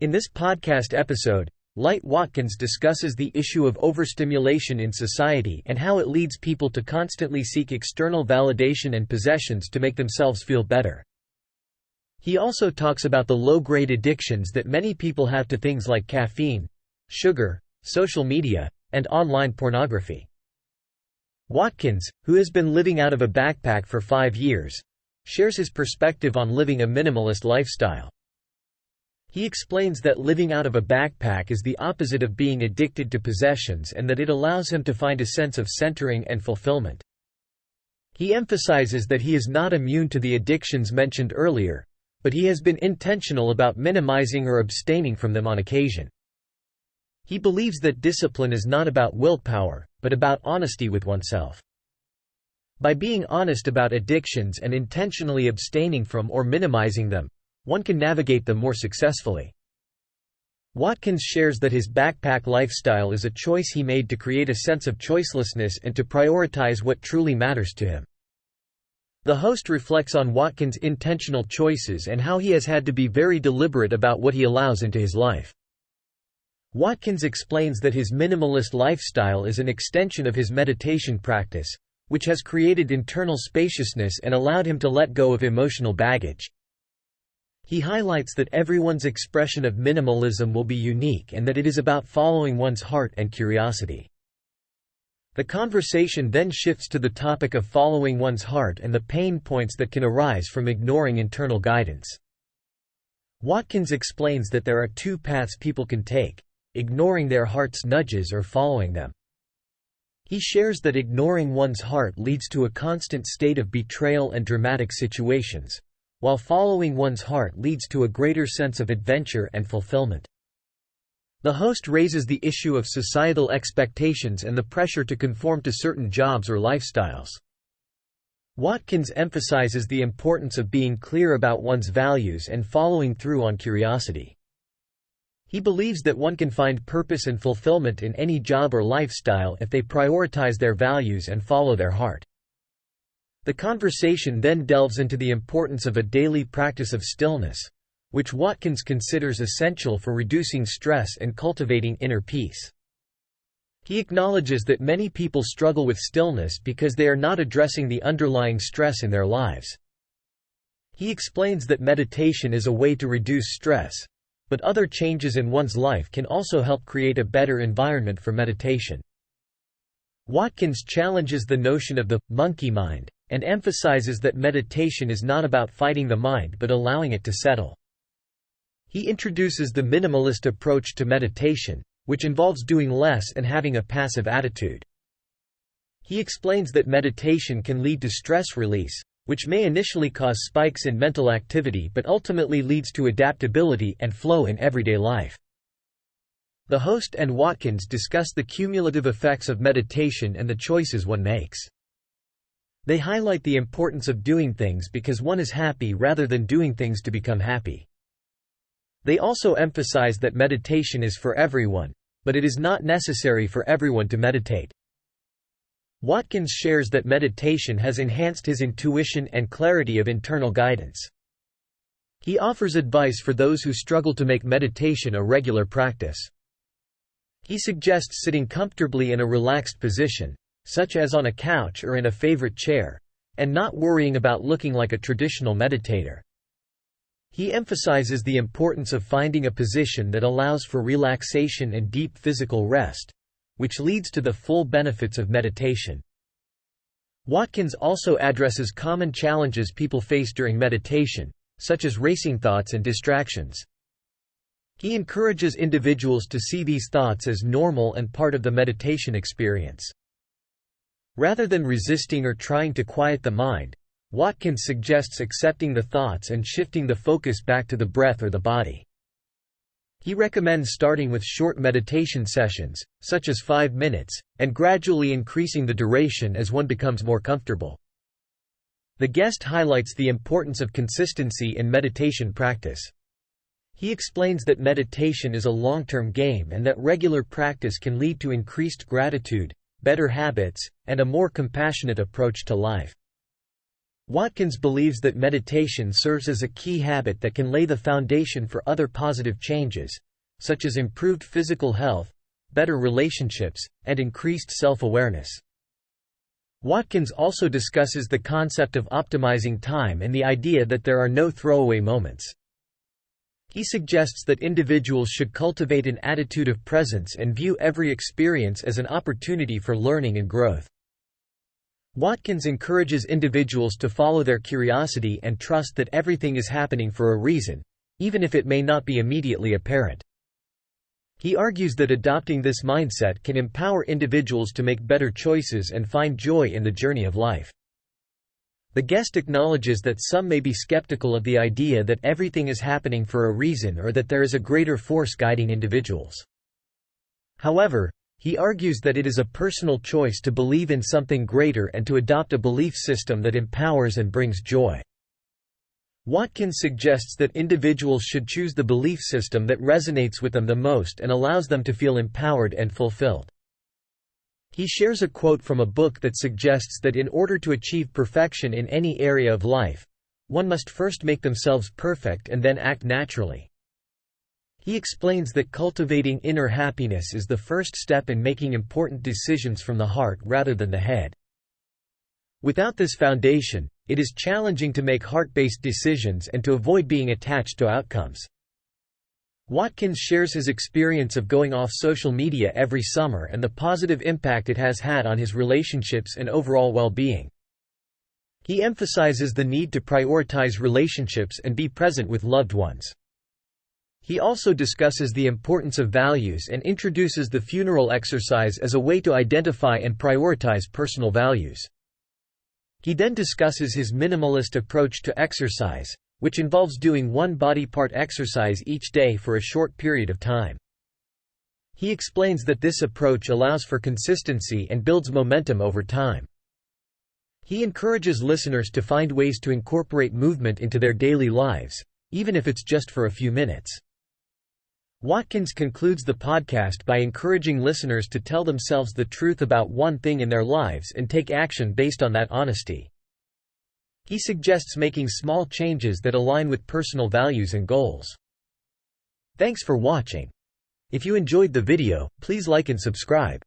In this podcast episode, Watkins discusses the issue of overstimulation in society and how it leads people to constantly seek external validation and possessions to make themselves feel better. He also talks about the low-grade addictions that many people have to things like caffeine, sugar, social media, and online pornography. Watkins, who has been living out of a backpack for 5 years, shares his perspective on living a minimalist lifestyle. He explains that living out of a backpack is the opposite of being addicted to possessions and that it allows him to find a sense of centering and fulfillment. He emphasizes that he is not immune to the addictions mentioned earlier, but he has been intentional about minimizing or abstaining from them on occasion. He believes that discipline is not about willpower, but about honesty with oneself. By being honest about addictions and intentionally abstaining from or minimizing them, one can navigate them more successfully. Watkins shares that his backpack lifestyle is a choice he made to create a sense of choicelessness and to prioritize what truly matters to him. The host reflects on Watkins' intentional choices and how he has had to be very deliberate about what he allows into his life. Watkins explains that his minimalist lifestyle is an extension of his meditation practice, which has created internal spaciousness and allowed him to let go of emotional baggage. He highlights that everyone's expression of minimalism will be unique and that it is about following one's heart and curiosity. The conversation then shifts to the topic of following one's heart and the pain points that can arise from ignoring internal guidance. Watkins explains that there are 2 paths people can take: ignoring their heart's nudges or following them. He shares that ignoring one's heart leads to a constant state of betrayal and dramatic situations, while following one's heart leads to a greater sense of adventure and fulfillment. The host raises the issue of societal expectations and the pressure to conform to certain jobs or lifestyles. Watkins emphasizes the importance of being clear about one's values and following through on curiosity. He believes that one can find purpose and fulfillment in any job or lifestyle if they prioritize their values and follow their heart. The conversation then delves into the importance of a daily practice of stillness, which Watkins considers essential for reducing stress and cultivating inner peace. He acknowledges that many people struggle with stillness because they are not addressing the underlying stress in their lives. He explains that meditation is a way to reduce stress, but other changes in one's life can also help create a better environment for meditation. Watkins challenges the notion of the monkey mind and emphasizes that meditation is not about fighting the mind but allowing it to settle. He introduces the minimalist approach to meditation, which involves doing less and having a passive attitude. He explains that meditation can lead to stress release, which may initially cause spikes in mental activity but ultimately leads to adaptability and flow in everyday life. The host and Watkins discuss the cumulative effects of meditation and the choices one makes. They highlight the importance of doing things because one is happy rather than doing things to become happy. They also emphasize that meditation is for everyone, but it is not necessary for everyone to meditate. Watkins shares that meditation has enhanced his intuition and clarity of internal guidance. He offers advice for those who struggle to make meditation a regular practice. He suggests sitting comfortably in a relaxed position, such as on a couch or in a favorite chair, and not worrying about looking like a traditional meditator. He emphasizes the importance of finding a position that allows for relaxation and deep physical rest, which leads to the full benefits of meditation. Watkins also addresses common challenges people face during meditation, such as racing thoughts and distractions. He encourages individuals to see these thoughts as normal and part of the meditation experience. Rather than resisting or trying to quiet the mind, Watkins suggests accepting the thoughts and shifting the focus back to the breath or the body. He recommends starting with short meditation sessions, such as 5 minutes, and gradually increasing the duration as one becomes more comfortable. The guest highlights the importance of consistency in meditation practice. He explains that meditation is a long-term game and that regular practice can lead to increased gratitude, better habits, and a more compassionate approach to life. Watkins believes that meditation serves as a key habit that can lay the foundation for other positive changes, such as improved physical health, better relationships, and increased self-awareness. Watkins also discusses the concept of optimizing time and the idea that there are no throwaway moments. He suggests that individuals should cultivate an attitude of presence and view every experience as an opportunity for learning and growth. Watkins encourages individuals to follow their curiosity and trust that everything is happening for a reason, even if it may not be immediately apparent. He argues that adopting this mindset can empower individuals to make better choices and find joy in the journey of life. The guest acknowledges that some may be skeptical of the idea that everything is happening for a reason or that there is a greater force guiding individuals. However, he argues that it is a personal choice to believe in something greater and to adopt a belief system that empowers and brings joy. Watkins suggests that individuals should choose the belief system that resonates with them the most and allows them to feel empowered and fulfilled. He shares a quote from a book that suggests that in order to achieve perfection in any area of life, one must first make themselves perfect and then act naturally. He explains that cultivating inner happiness is the first step in making important decisions from the heart rather than the head. Without this foundation, it is challenging to make heart-based decisions and to avoid being attached to outcomes. Watkins shares his experience of going off social media every summer and the positive impact it has had on his relationships and overall well-being. He emphasizes the need to prioritize relationships and be present with loved ones. He also discusses the importance of values and introduces the funeral exercise as a way to identify and prioritize personal values. He then discusses his minimalist approach to exercise, which involves doing one body part exercise each day for a short period of time. He explains that this approach allows for consistency and builds momentum over time. He encourages listeners to find ways to incorporate movement into their daily lives, even if it's just for a few minutes. Watkins concludes the podcast by encouraging listeners to tell themselves the truth about one thing in their lives and take action based on that honesty. He suggests making small changes that align with personal values and goals. Thanks for watching. If you enjoyed the video, please like and subscribe.